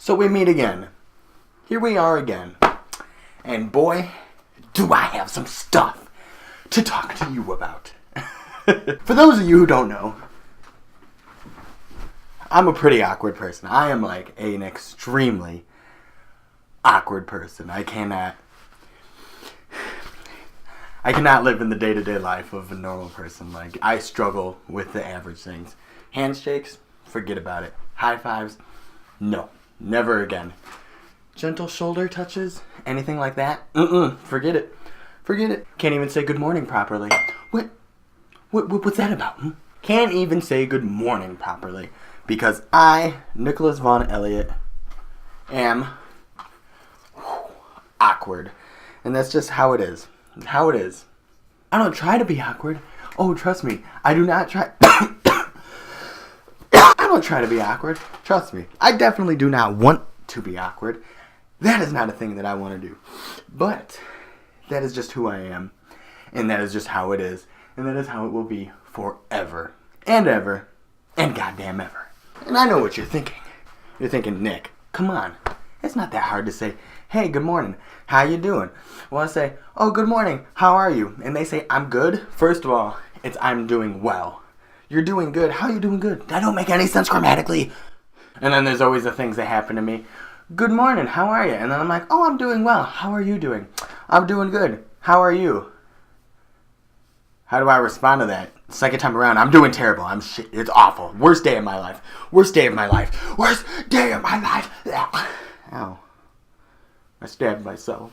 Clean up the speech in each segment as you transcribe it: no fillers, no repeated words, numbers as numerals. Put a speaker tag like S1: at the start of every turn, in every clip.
S1: So we meet again. Here we are again. And boy, do I have some stuff to talk to you about. For those of you who don't know, I'm a pretty awkward person. I am like an extremely awkward person. I cannot live in the day-to-day life of a normal person. Like, I struggle with the average things. Handshakes, forget about it. High fives, no, never again. Gentle shoulder touches, anything like that, forget it. Forget it. Can't even say good morning properly. What's that about? Can't even say good morning properly. Because I, Nicholas Von Elliott, am awkward. And that's just how it is. How it is. I don't try to be awkward. Oh, trust me. I do not try. I don't try to be awkward. Trust me. I definitely do not want to be awkward. That is not a thing that I want to do. But that is just who I am. And that is just how it is. And that is how it will be forever. And ever. And goddamn ever. And I know what you're thinking. You're thinking, Nick, come on. It's not that hard to say, hey, good morning. How you doing? Well, I say, oh, good morning. How are you? And they say, I'm good. First of all, it's I'm doing well. You're doing good. How are you doing good? That don't make any sense grammatically. And then there's always the things that happen to me. Good morning. How are you? And then I'm like, oh, I'm doing well. How are you doing? I'm doing good. How are you? How do I respond to that? Second time around, I'm doing terrible. I'm shit. It's awful. Worst day of my life. Worst day of my life. Worst day of my life. Ow. I stabbed myself.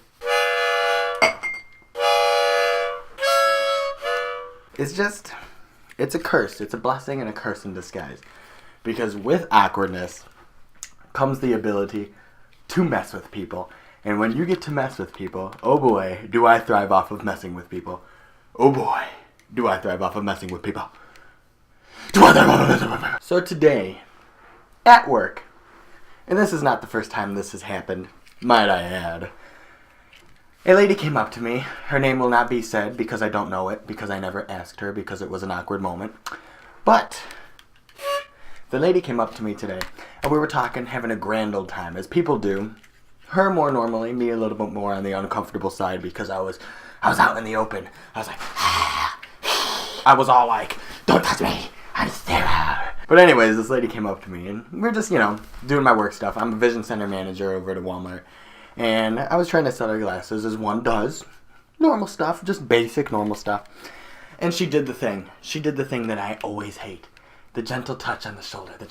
S1: It's a curse. It's a blessing and a curse in disguise. Because with awkwardness comes the ability to mess with people. And when you get to mess with people, oh boy, do I thrive off of messing with people. Oh boy, do I thrive off of messing with people. So today, at work, and this is not the first time this has happened, might I add, a lady came up to me. Her name will not be said because I don't know it, because I never asked her, because it was an awkward moment. But the lady came up to me today, and we were talking, having a grand old time, as people do. Her more normally, me a little bit more on the uncomfortable side, because I was out in the open. I was like, I was all like, don't touch me, I'm Sarah. But anyways, this lady came up to me, and we're just, doing my work stuff. I'm a vision center manager over at Walmart, and I was trying to sell her glasses, as one does. Normal stuff, just basic normal stuff. And she did the thing. She did the thing that I always hate. The gentle touch on the shoulder, the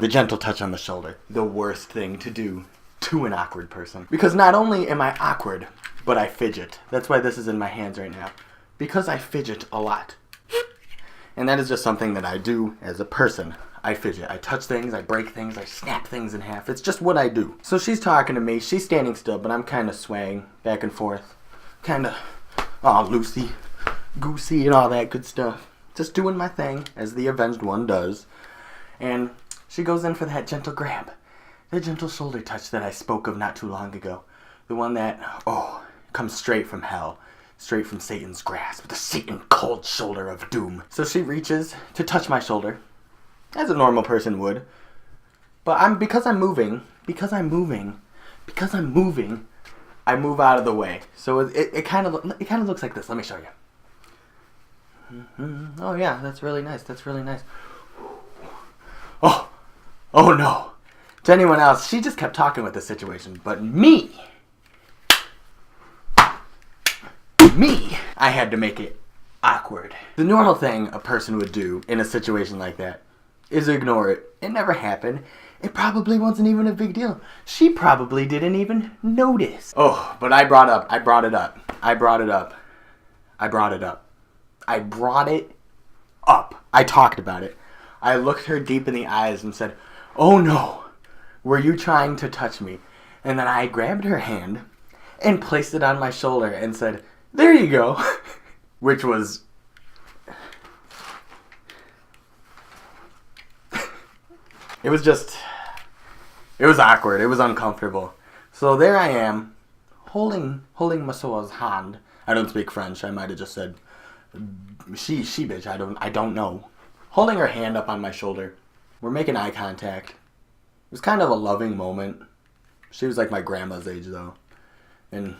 S1: gentle touch on the shoulder. The worst thing to do to an awkward person. Because not only am I awkward, but I fidget. That's why this is in my hands right now. Because I fidget a lot. And that is just something that I do as a person. I fidget. I touch things, I break things, I snap things in half. It's just what I do. So she's talking to me, she's standing still, but I'm kind of swaying back and forth. Kind of, loosey, goosey, and all that good stuff. Just doing my thing, as the avenged one does. And she goes in for that gentle grab. The gentle shoulder touch that I spoke of not too long ago. The one that, comes straight from hell. Straight from Satan's grasp. The Satan cold shoulder of doom. So she reaches to touch my shoulder. As a normal person would. But because I'm moving, I move out of the way. So it kind of looks like this. Let me show you. Oh yeah, that's really nice. Oh no. To anyone else, she just kept talking with the situation. But me, I had to make it awkward. The normal thing a person would do in a situation like that is ignore it. It never happened. It probably wasn't even a big deal. She probably didn't even notice. Oh, but I brought it up. I talked about it. I looked her deep in the eyes and said, oh no, were you trying to touch me? And then I grabbed her hand and placed it on my shoulder and said, there you go. Which was... It was awkward. It was uncomfortable. So there I am, holding Masoa's hand. I don't speak French. I might have just said she bitch. I don't know. Holding her hand up on my shoulder. We're making eye contact. was kind of a loving moment. She was like my grandma's age though. And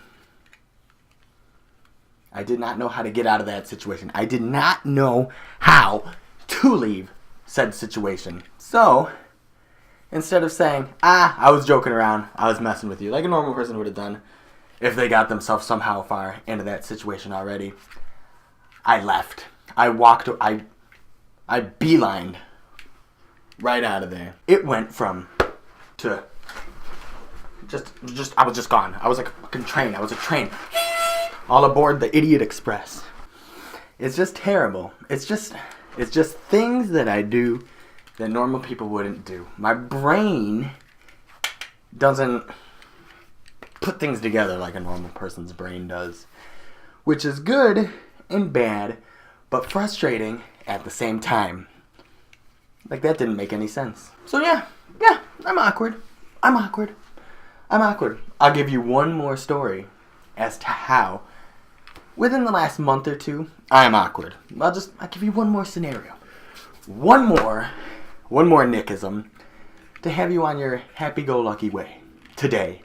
S1: I did not know how to get out of that situation. I did not know how to leave said situation. So, instead of saying, I was joking around, I was messing with you, like a normal person would have done if they got themselves somehow far into that situation already, I left. I beelined right out of there. It went from to I was just gone. I was like a fucking train. I was a train. All aboard the Idiot Express. It's just terrible. It's just things that I do that normal people wouldn't do. My brain doesn't put things together like a normal person's brain does, which is good and bad, but frustrating at the same time. Like, that didn't make any sense. So yeah, I'm awkward. I'll give you one more story as to how, within the last month or two, I'm awkward. I'll give you one more scenario. One more Nickism to have you on your happy-go-lucky way. Today,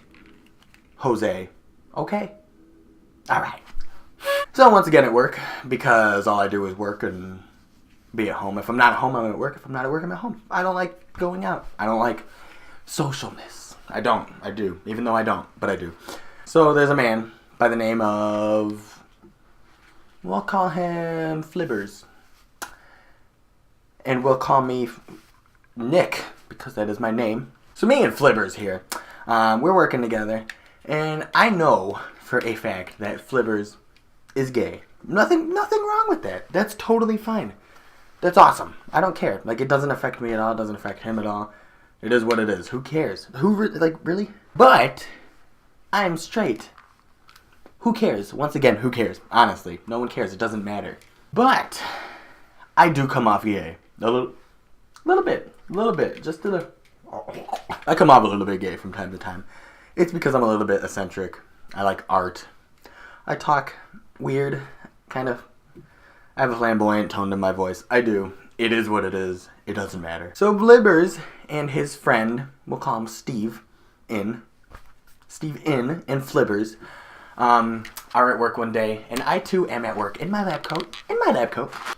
S1: Jose. Okay? Alright. So once again at work, because all I do is work and be at home. If I'm not at home, I'm at work. If I'm not at work, I'm at home. I don't like going out. I don't like socialness. I do. Even though I don't, but I do. So there's a man by the name of, we'll call him Flibbers. And we'll call me Nick, because that is my name. So me and Flibbers here, we're working together. And I know for a fact that Flibbers is gay. Nothing wrong with that. That's totally fine. That's awesome. I don't care. Like, it doesn't affect me at all. It doesn't affect him at all. It is what it is. Who cares? Really? But I'm straight. Who cares? Once again, who cares? Honestly, no one cares. It doesn't matter. But I do come off gay. A little bit. Just a little. I come off a little bit gay from time to time. It's because I'm a little bit eccentric. I like art. I talk weird, kind of. I have a flamboyant tone to my voice. I do. It is what it is. It doesn't matter. So Blibbers and his friend, we'll call him Steve and Flibbers, are at work one day, and I too am at work in my lab coat.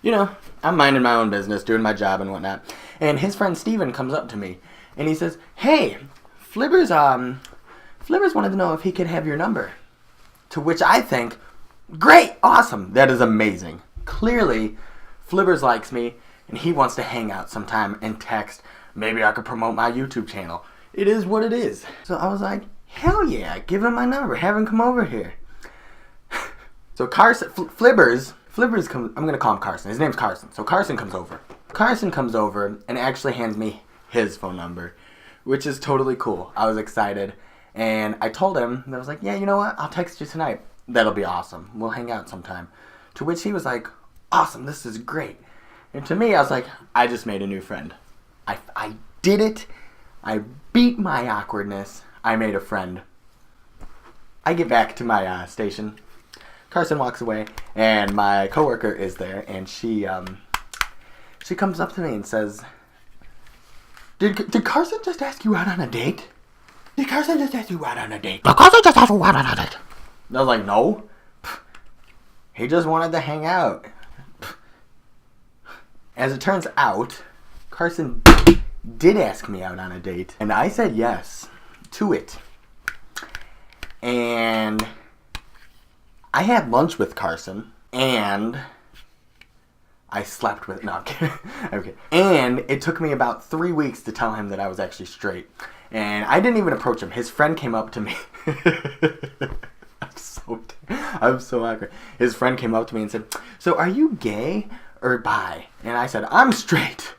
S1: You know, I'm minding my own business, doing my job and whatnot. And his friend Steven comes up to me, and he says, "Hey, Flibbers wanted to know if he could have your number." To which I think, great, awesome, that is amazing. Clearly, Flibbers likes me, and he wants to hang out sometime and text. Maybe I could promote my YouTube channel. It is what it is. So I was like, hell yeah, give him my number, have him come over here. So Flibbers comes, I'm going to call him Carson. His name's Carson. So Carson comes over and actually hands me his phone number, which is totally cool. I was excited. And I told him, I was like, yeah, you know what? I'll text you tonight. That'll be awesome. We'll hang out sometime. To which he was like, awesome, this is great. And to me, I was like, I just made a new friend. I did it. I beat my awkwardness. I made a friend. I get back to my station. Carson walks away, and my coworker is there, and she comes up to me and says, Did Carson just ask you out on a date? Did Carson just ask you out on a date? Did Carson just ask you out on a date? I was like, no. He just wanted to hang out. As it turns out, Carson did ask me out on a date, and I said yes to it. And I had lunch with Carson, and I slept with, no, I'm kidding. Okay. And it took me about 3 weeks to tell him that I was actually straight. And I didn't even approach him. His friend came up to me. I'm so awkward. His friend came up to me and said, so are you gay or bi? And I said, I'm straight.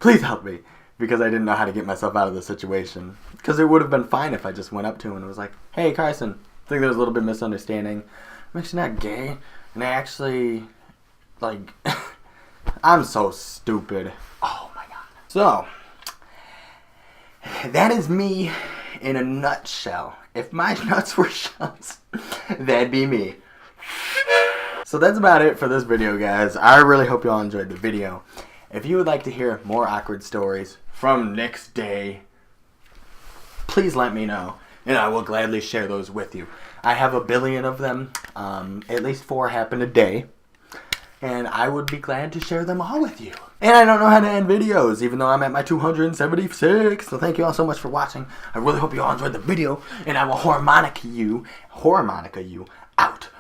S1: Please help me. Because I didn't know how to get myself out of the situation. Because it would have been fine if I just went up to him and was like, hey, Carson, I think there was a little bit of misunderstanding. I'm actually not gay. And I actually, like, I'm so stupid. Oh my God. So, that is me in a nutshell. If my nuts were shells, that'd be me. So that's about it for this video, guys. I really hope you all enjoyed the video. If you would like to hear more awkward stories from Nick's day, please let me know, and I will gladly share those with you. I have a billion of them. At least 4 happen a day. And I would be glad to share them all with you. And I don't know how to end videos, even though I'm at my 276. So thank you all so much for watching. I really hope you all enjoyed the video. And I will harmonica you out.